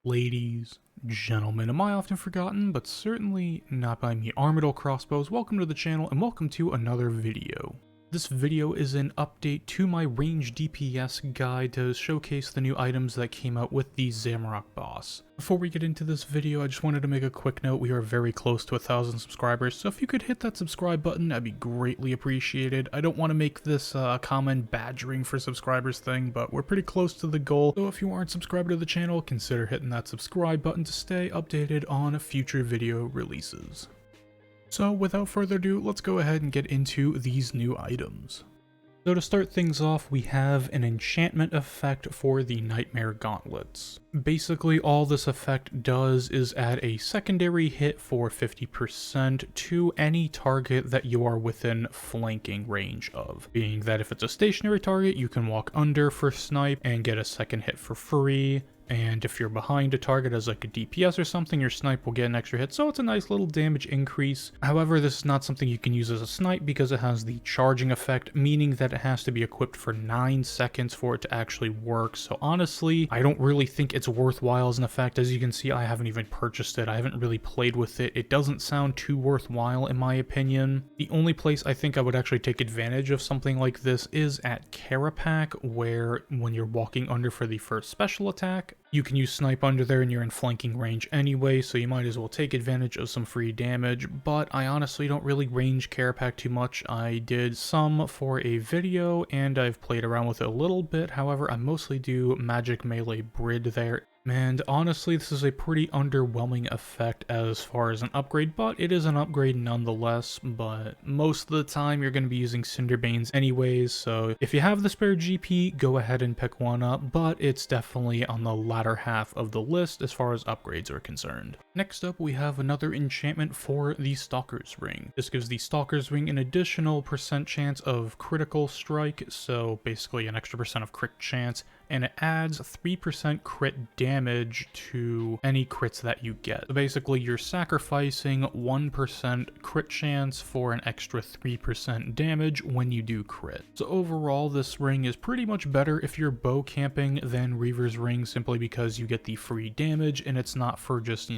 Ladies, gentlemen, am I often forgotten, but certainly not by me, Armadillo Crossbows. Welcome to the channel and welcome to another video. This video is an update to my Ranged DPS guide to showcase the new items that came out with the Zamorak boss. Before we get into this video, I just wanted to make a quick note. We are very close to 1,000 subscribers, so if you could hit that subscribe button, that'd be greatly appreciated. I don't want to make this a common badgering for subscribers thing, but we're pretty close to the goal. So if you aren't subscribed to the channel, consider hitting that subscribe button to stay updated on future video releases. So without further ado, let's go ahead and get into these new items. So to start things off, we have an enchantment effect for the Nightmare Gauntlets. Basically, all this effect does is add a secondary hit for 50% to any target that you are within flanking range of. Being that if it's a stationary target, you can walk under for snipe and get a second hit for free. And if you're behind a target as like a DPS or something, your snipe will get an extra hit, so it's a nice little damage increase. However, this is not something you can use as a snipe because it has the charging effect, meaning that it has to be equipped for 9 seconds for it to actually work. So honestly, I don't really think it's worthwhile as an effect. As you can see, I haven't even purchased it. I haven't really played with it. It doesn't sound too worthwhile in my opinion. The only place I think I would actually take advantage of something like this is at Carapac, where when you're walking under for the first special attack, you can use snipe under there and you're in flanking range anyway, so you might as well take advantage of some free damage, but I honestly don't really range Carapac too much. I did some for a video and I've played around with it a little bit, however I mostly do magic melee Brid there. And honestly, this is a pretty underwhelming effect as far as an upgrade, but it is an upgrade nonetheless. But most of the time you're going to be using Cinderbanes anyways, so if you have the spare GP, go ahead and pick one up, but it's definitely on the latter half of the list as far as upgrades are concerned. Next up, we have another enchantment for the Stalkers ring. This gives the Stalkers ring an additional % chance of critical strike, so basically an extra % of crit chance, and it adds 3% crit damage to any crits that you get. So basically you're sacrificing 1% crit chance for an extra 3% damage when you do crit. So overall, this ring is pretty much better if you're bow camping than Reaver's ring, simply because you get the free damage and it's not for just,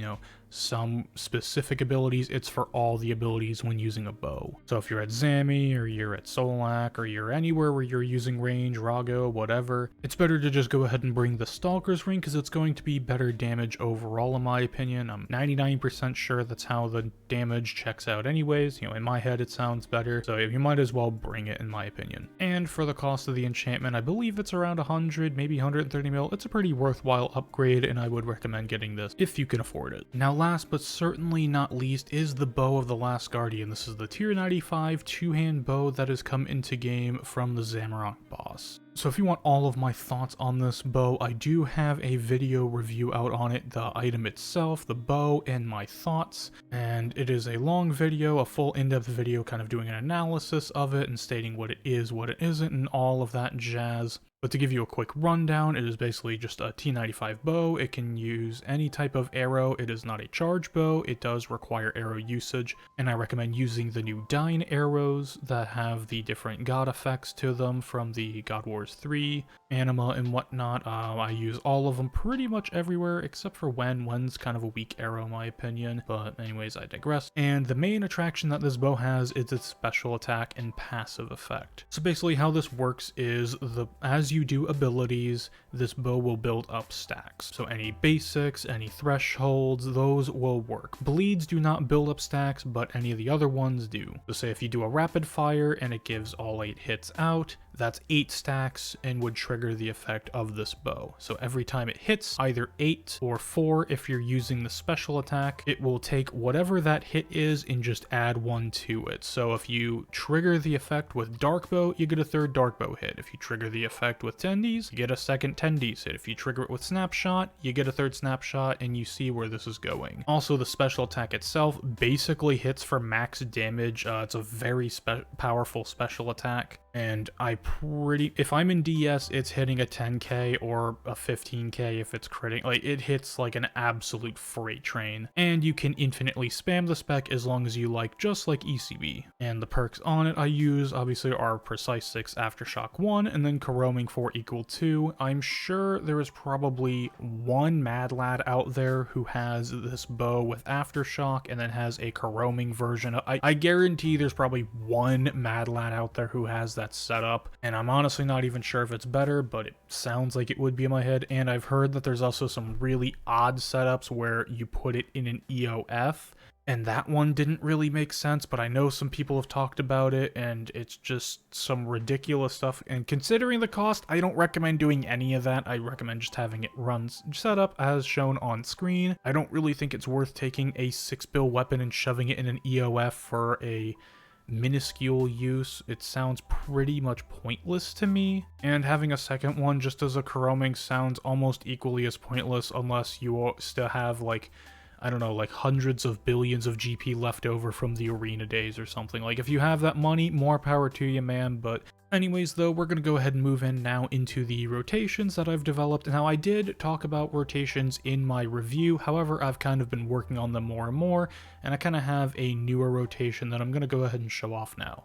some specific abilities, it's for all the abilities when using a bow. So if you're at Zami, or you're at Solak, or you're anywhere where you're using range, Rago, whatever, it's better to just go ahead and bring the Stalkers ring because it's going to be better damage overall in my opinion. I'm 99% sure that's how the damage checks out anyways. In my head it sounds better, so you might as well bring it in my opinion. And for the cost of the enchantment, I believe it's around 100, maybe 130 mil. It's a pretty worthwhile upgrade and I would recommend getting this if you can afford it. Now last but certainly not least is the Bow of the Last Guardian. This is the tier 95 two-hand bow that has come into game from the Zamorak boss. So if you want all of my thoughts on this bow, I do have a video review out on it, the item itself, the bow, and my thoughts. And it is a long video, a full in-depth video kind of doing an analysis of it and stating what it is, what it isn't, and all of that jazz. But to give you a quick rundown, it is basically just a T95 bow. It can use any type of arrow. It is not a charge bow. It does require arrow usage, and I recommend using the new Dyne arrows that have the different god effects to them from the God Wars 3, Anima, and whatnot. I use all of them pretty much everywhere except for Wen. Wen's kind of a weak arrow in my opinion, but anyways, I digress. And the main attraction that this bow has is its special attack and passive effect. So basically how this works is as you do abilities, this bow will build up stacks. So any basics, any thresholds, those will work. Bleeds do not build up stacks, but any of the other ones do. So say if you do a rapid fire and it gives all 8 hits out, that's 8 stacks and would trigger the effect of this bow. So every time it hits, either 8 or 4 if you're using the special attack, it will take whatever that hit is and just add 1 to it. So if you trigger the effect with Dark Bow, you get a third Dark Bow hit. If you trigger the effect with Tendies, you get a second Tendies hit. If you trigger it with Snapshot, you get a third Snapshot, and you see where this is going. Also, the special attack itself basically hits for max damage. It's a very powerful special attack, and I if I'm in DS, it's hitting a 10k or a 15k if it's critting. Like, it hits like an absolute freight train. And you can infinitely spam the spec as long as you like, just like ECB. And the perks on it I use, obviously, are Precise 6 Aftershock 1, and then Corroming 4 equal 2. I'm sure there is probably one mad lad out there who has this bow with Aftershock and then has a Corroming version. I guarantee there's probably one mad lad out there who has that setup, and I'm honestly not even sure if it's better, but it sounds like it would be in my head. And I've heard that there's also some really odd setups where you put it in an EOF, and that one didn't really make sense, but I know some people have talked about it, and it's just some ridiculous stuff. And considering the cost, I don't recommend doing any of that. I recommend just having it run set up as shown on screen. I don't really think it's worth taking a 6-bill weapon and shoving it in an EOF for a minuscule use. It sounds pretty much pointless to me, and having a second one just as a Corroming sounds almost equally as pointless unless you still have, like, I don't know, like hundreds of billions of GP left over from the arena days or something. Like, if you have that money, more power to you, man. But anyways, though, we're gonna go ahead and move in now into the rotations that I've developed. Now, I did talk about rotations in my review, however, I've kind of been working on them more and more, and I kind of have a newer rotation that I'm gonna go ahead and show off now.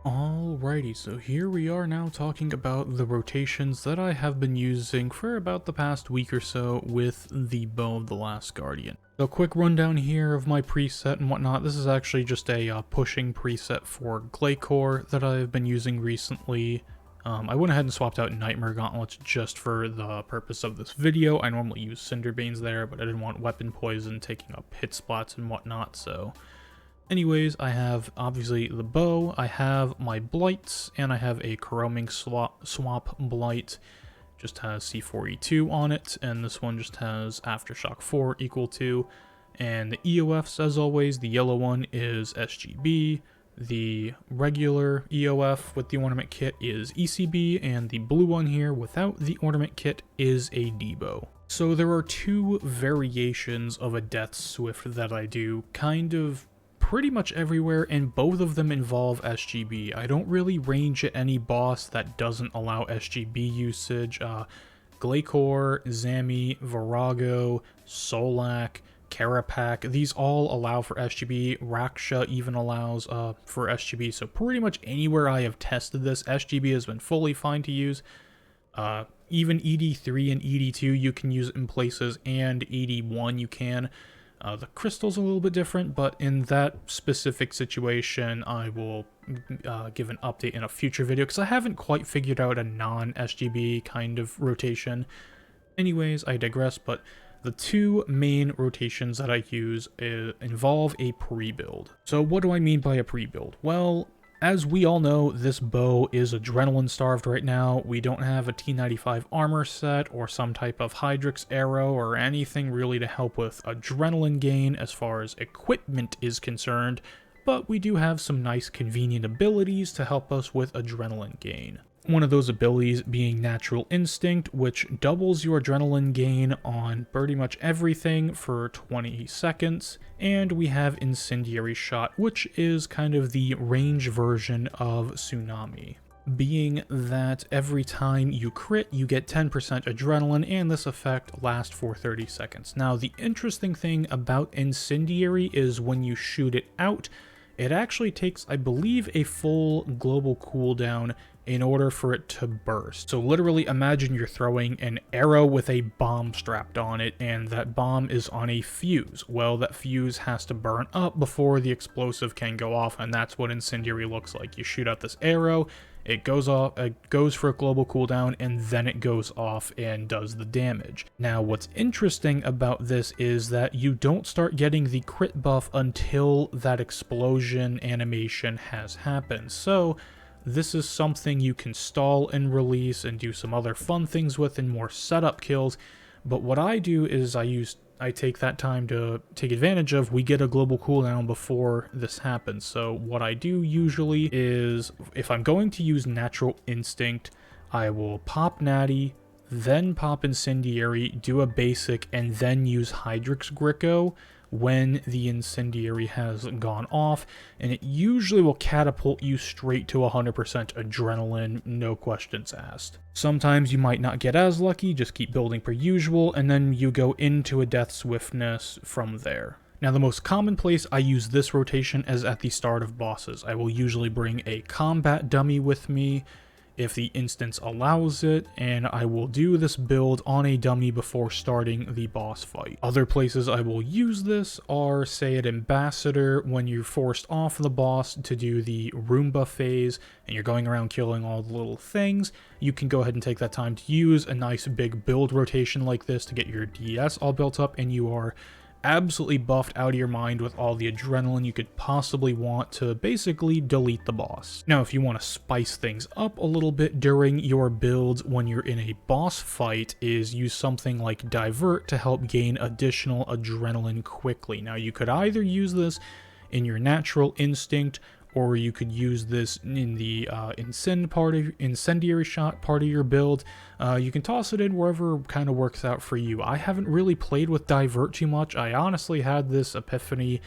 Alrighty, so here we are now talking about the rotations that I have been using for about the past week or so with the Bow of the Last Guardian. So, quick rundown here of my preset and whatnot. This is actually just a pushing preset for Glacore that I've been using recently. I went ahead and swapped out Nightmare Gauntlets just for the purpose of this video. I normally use Cinderbanes there, but I didn't want weapon poison taking up hit spots and whatnot, so anyways, I have obviously the bow, I have my blights, and I have a Corroming swap blight. Just has C4E2 on it, and this one just has Aftershock 4 equal to. And the EOFs, as always, the yellow one is SGB, the regular EOF with the ornament kit is ECB, and the blue one here without the ornament kit is a Debo. So there are two variations of a Death Swift that I do, kind of pretty much everywhere, and both of them involve SGB. I don't really range at any boss that doesn't allow SGB usage. Glacore, Zami, Virago, Solak, Karapak, these all allow for SGB. Raksha even allows for SGB, so pretty much anywhere I have tested this, SGB has been fully fine to use. Even ED3 and ED2 you can use it in places, and ED1 you can. The crystal's a little bit different, but in that specific situation, I will give an update in a future video, because I haven't quite figured out a non-SGB kind of rotation. Anyways, I digress, but the two main rotations that I use involve a pre-build. So what do I mean by a pre-build? Well, as we all know, this bow is adrenaline starved right now. We don't have a T95 armor set or some type of Hydrix arrow or anything really to help with adrenaline gain as far as equipment is concerned, but we do have some nice convenient abilities to help us with adrenaline gain. One of those abilities being Natural Instinct, which doubles your adrenaline gain on pretty much everything for 20 seconds. And we have Incendiary Shot, which is kind of the range version of Tsunami, being that every time you crit, you get 10% adrenaline, and this effect lasts for 30 seconds. Now, the interesting thing about Incendiary is when you shoot it out, it actually takes, I believe, a full global cooldown in order for it to burst. So literally imagine you're throwing an arrow with a bomb strapped on it, and that bomb is on a fuse. Well, that fuse has to burn up before the explosive can go off, and that's what Incendiary looks like. You shoot out this arrow, it goes off, it goes for a global cooldown, and then it goes off and does the damage. Now, what's interesting about this is that you don't start getting the crit buff until that explosion animation has happened. So this is something you can stall and release and do some other fun things with and more setup kills. But what I do is I take that time to take advantage of. We get a global cooldown before this happens. So what I do usually is, if I'm going to use Natural Instinct, I will pop Natty, then pop Incendiary, do a basic, and then use Hydrix Gricko. when the incendiary has gone off, and it usually will catapult you straight to 100% adrenaline, no questions asked. Sometimes you might not get as lucky, just keep building per usual, and then you go into a death swiftness from there. Now, the most common place I use this rotation is at the start of bosses. I will usually bring a combat dummy with me if the instance allows it, and I will do this build on a dummy before starting the boss fight. Other places I will use this are, say, at Ambassador, when you're forced off the boss to do the Roomba phase, and you're going around killing all the little things. You can go ahead and take that time to use a nice big build rotation like this to get your DS all built up, and you are absolutely buffed out of your mind with all the adrenaline you could possibly want to basically delete the boss. Now, if you want to spice things up a little bit during your builds when you're in a boss fight, is use something like Divert to help gain additional adrenaline quickly. Now, you could either use this in your natural instinct, or you could use this in the incendiary shot part of your build. You can toss it in wherever kind of works out for you. I haven't really played with Divert too much. I honestly had this epiphany,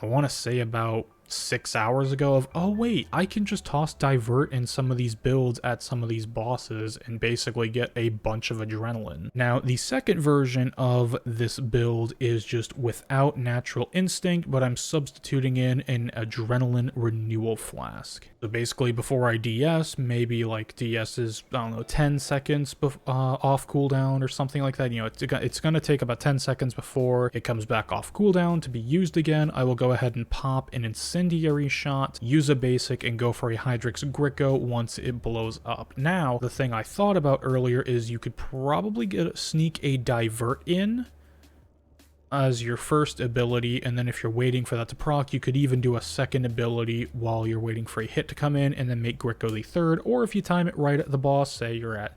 I want to say about 6 hours ago, of, oh wait, I can just toss Divert in some of these builds at some of these bosses and basically get a bunch of adrenaline. Now, the second version of this build is just without natural instinct, but I'm substituting in an adrenaline renewal flask. So basically, before I DS, maybe like DS is, I don't know, 10 seconds off cooldown or something like that. You know, it's going to take about 10 seconds before it comes back off cooldown to be used again. I will go ahead and pop an incendiary shot, use a basic, and go for a Hydrix Gricko once it blows up. Now, the thing I thought about earlier is you could probably sneak a Divert in as your first ability, and then if you're waiting for that to proc, you could even do a second ability while you're waiting for a hit to come in, and then make Gricko the third. Or if you time it right at the boss, say you're at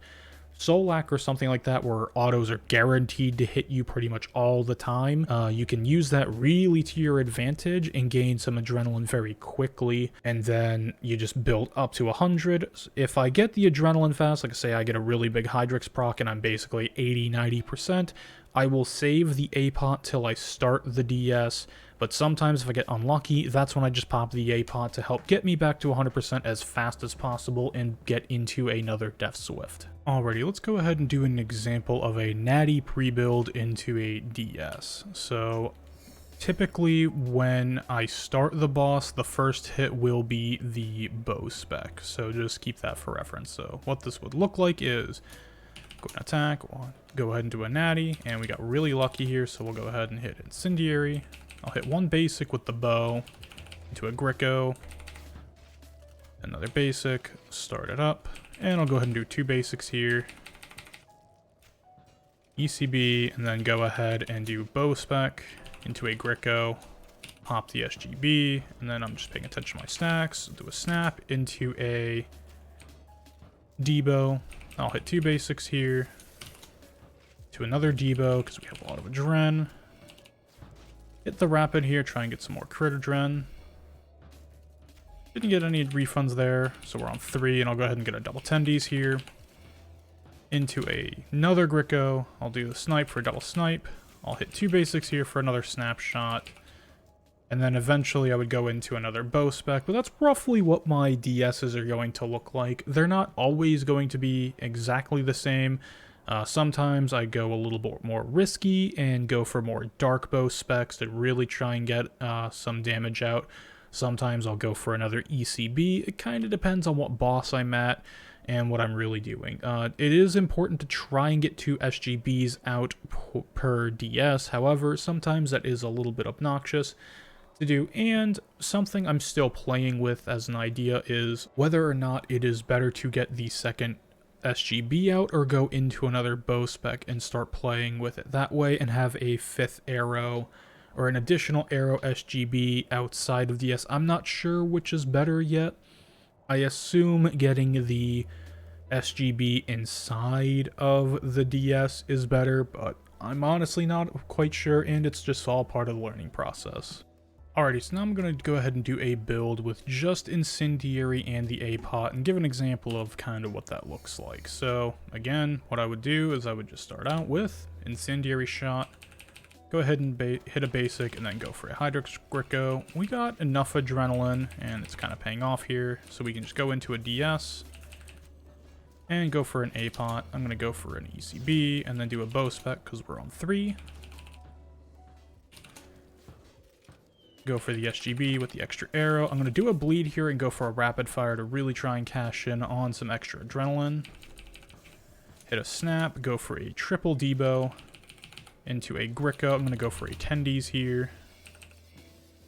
Solak or something like that, where autos are guaranteed to hit you pretty much all the time, you can use that really to your advantage and gain some adrenaline very quickly, and then you just build up to 100. If I get the adrenaline fast, like I say, I get a really big Hydrix proc and I'm basically 80-90%, I will save the apot till I start the DS, but sometimes if I get unlucky, that's when I just pop the apot to help get me back to 100% as fast as possible and get into another Death Swift. Alrighty, let's go ahead and do an example of a Nati pre-build into a DS. So typically when I start the boss, the first hit will be the bow spec, so just keep that for reference. So what this would look like is go and attack, we'll go ahead and do a natty, and we got really lucky here, so we'll go ahead and hit incendiary. I'll hit one basic with the bow into a Gricko, another basic, start it up, and I'll go ahead and do two basics here, ECB, and then go ahead and do bow spec into a Gricko, pop the SGB, and then I'm just paying attention to my stacks, do a snap into a Debo. I'll hit two basics here, to another Debo, because we have a lot of adren. Hit the rapid here, try and get some more crit adren. Didn't get any refunds there, so we're on 3, and I'll go ahead and get a double tendies here. Into another Gricko, I'll do the snipe for a double snipe. I'll hit two basics here for another snapshot. And then eventually I would go into another bow spec, but that's roughly what my DSs are going to look like. They're not always going to be exactly the same. Sometimes I go a little bit more risky and go for more dark bow specs to really try and get some damage out. Sometimes I'll go for another ECB. It kind of depends on what boss I'm at and what I'm really doing. It is important to try and get 2 SGBs out per DS. However, sometimes that is a little bit obnoxious to do, and something I'm still playing with as an idea is whether or not it is better to get the second SGB out or go into another bow spec and start playing with it that way and have a 5th arrow or an additional arrow SGB outside of DS. I'm not sure which is better yet. I assume getting the SGB inside of the DS is better, but I'm honestly not quite sure, and it's just all part of the learning process. Alrighty, so now I'm going to go ahead and do a build with just Incendiary and the apot and give an example of kind of what that looks like. So again, what I would do is I would just start out with Incendiary shot, Go ahead and hit a basic and then go for a Hydrox Gricko. We got enough adrenaline and it's kind of paying off here. So we can just go into a DS and go for an apot. I'm going to go for an ECB and then do a bow spec because we're on 3. Go for the SGB with the extra arrow. I'm going to do a bleed here and go for a rapid fire to really try and cash in on some extra adrenaline. Hit a snap, go for a triple debo. Into a Gricko. I'm going to go for a tendies here.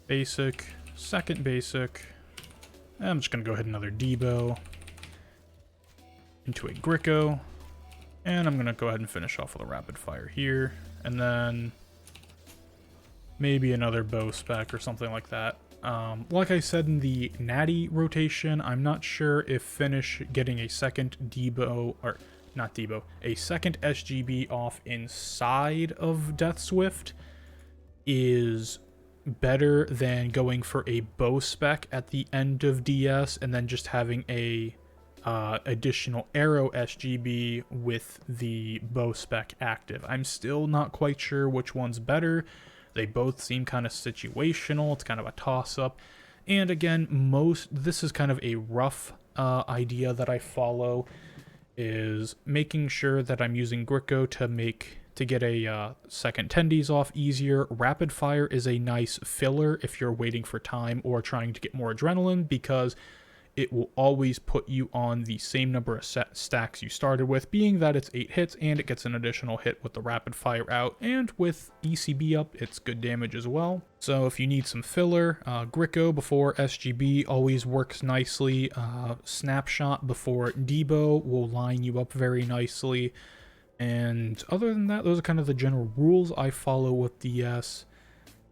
Basic. Second basic. I'm just going to go ahead another Debo. Into a Gricko. And I'm going to go ahead and finish off with a rapid fire here. And then maybe another bow spec or something like that. Like I said in the Natty rotation, I'm not sure if finish getting a second Debo, or not Debo, a second SGB off inside of Death Swift is better than going for a bow spec at the end of DS and then just having a additional arrow SGB with the bow spec active. I'm still not quite sure which one's better. They both seem kind of situational. It's kind of a toss-up. And again, this is kind of a rough idea that I follow, is making sure that I'm using Gricko to get a second tendies off easier. Rapid fire is a nice filler if you're waiting for time or trying to get more adrenaline, because it will always put you on the same number of stacks you started with, being that it's 8 hits and it gets an additional hit with the rapid fire out, and with ECB up, it's good damage as well. So if you need some filler, Gricko before SGB always works nicely. Snapshot before Debo will line you up very nicely. And other than that, those are kind of the general rules I follow with DS.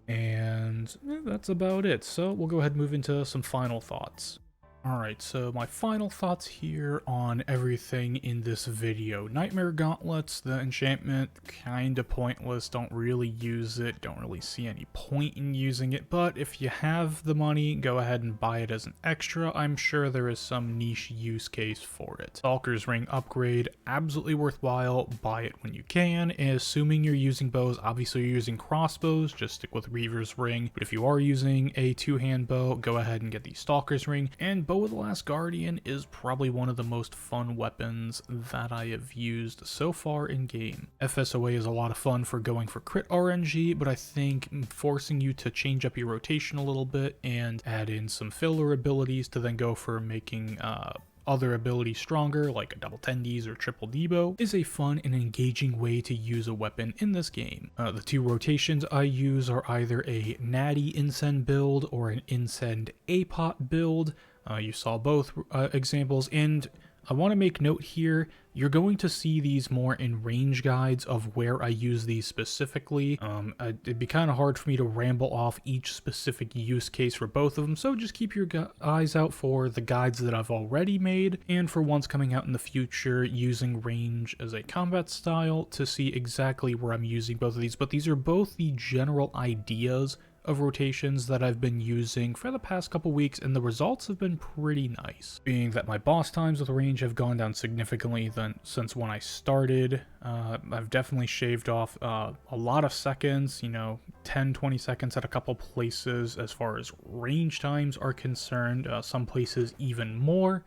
And that's about it. So we'll go ahead and move into some final thoughts. Alright, so my final thoughts here on everything in this video. Nightmare Gauntlets, the enchantment, kinda pointless, don't really use it, don't really see any point in using it, but if you have the money, go ahead and buy it as an extra. I'm sure there is some niche use case for it. Stalkers ring upgrade, absolutely worthwhile, buy it when you can, and assuming you're using bows, obviously you're using crossbows, just stick with Reaver's ring, but if you are using a two-hand bow, go ahead and get the Stalkers ring, and Bow of the Last Guardian is probably one of the most fun weapons that I have used so far in game. FSOA is a lot of fun for going for crit RNG, but I think forcing you to change up your rotation a little bit and add in some filler abilities to then go for making other abilities stronger, like a double tendies or triple debo, is a fun and engaging way to use a weapon in this game. The two rotations I use are either a Natty Incend build or an Incend apot build. You saw both examples, and I want to make note here, you're going to see these more in range guides of where I use these specifically. It'd be kind of hard for me to ramble off each specific use case for both of them, so just keep your eyes out for the guides that I've already made, and for ones coming out in the future using range as a combat style to see exactly where I'm using both of these. But these are both the general ideas of rotations that I've been using for the past couple weeks, and the results have been pretty nice. Being that my boss times with range have gone down significantly since when I started, I've definitely shaved off a lot of seconds, 10-20 seconds at a couple places as far as range times are concerned, some places even more,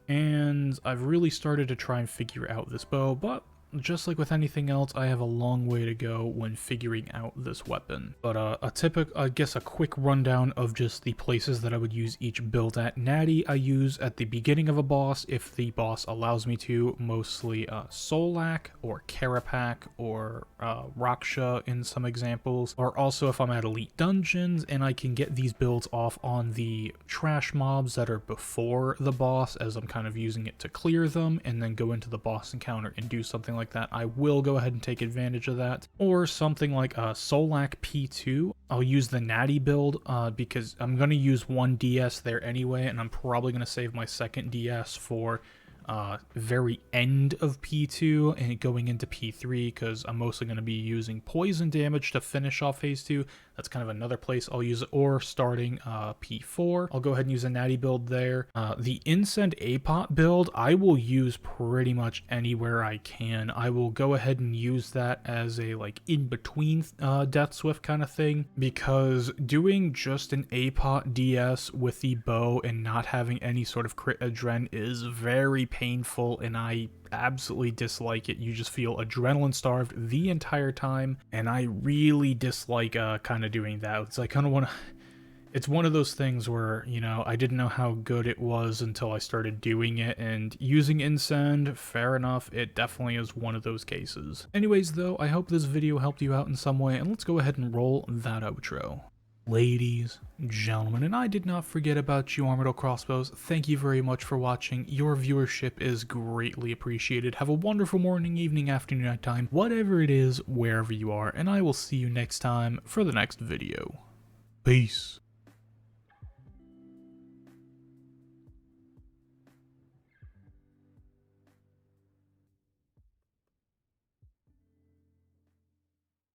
and I've really started to try and figure out this bow, but just like with anything else, I have a long way to go when figuring out this weapon. But I guess a quick rundown of just the places that I would use each build at. Natty I use at the beginning of a boss if the boss allows me to, mostly Solak or Karapak or Raksha in some examples, or also if I'm at Elite Dungeons and I can get these builds off on the trash mobs that are before the boss, as I'm kind of using it to clear them and then go into the boss encounter and do something like that, I will go ahead and take advantage of that. Or something like Solak P2, I'll use the Natty build because I'm going to use one DS there anyway, and I'm probably going to save my second DS for very end of P2 and going into P3, because I'm mostly going to be using poison damage to finish off phase 2. That's kind of another place I'll use it, or starting P4. I'll go ahead and use a Nati build there. The Incend apot build, I will use pretty much anywhere I can. I will go ahead and use that as a like in-between Death Swift kind of thing, because doing just an apot DS with the bow and not having any sort of crit adren is very painful, and I absolutely dislike it. You just feel adrenaline starved the entire time, and I really dislike kind of doing that. It's like kind of want to, it's one of those things where, you know, I didn't know how good it was until I started doing it, and using Incend, fair enough, it definitely is one of those cases. Anyways though, I hope this video helped you out in some way, and let's go ahead and roll that outro. Ladies, gentlemen, and I did not forget about you, Armored Crossbows. Thank you very much for watching. Your viewership is greatly appreciated. Have a wonderful morning, evening, afternoon, nighttime, whatever it is, wherever you are, and I will see you next time for the next video. Peace.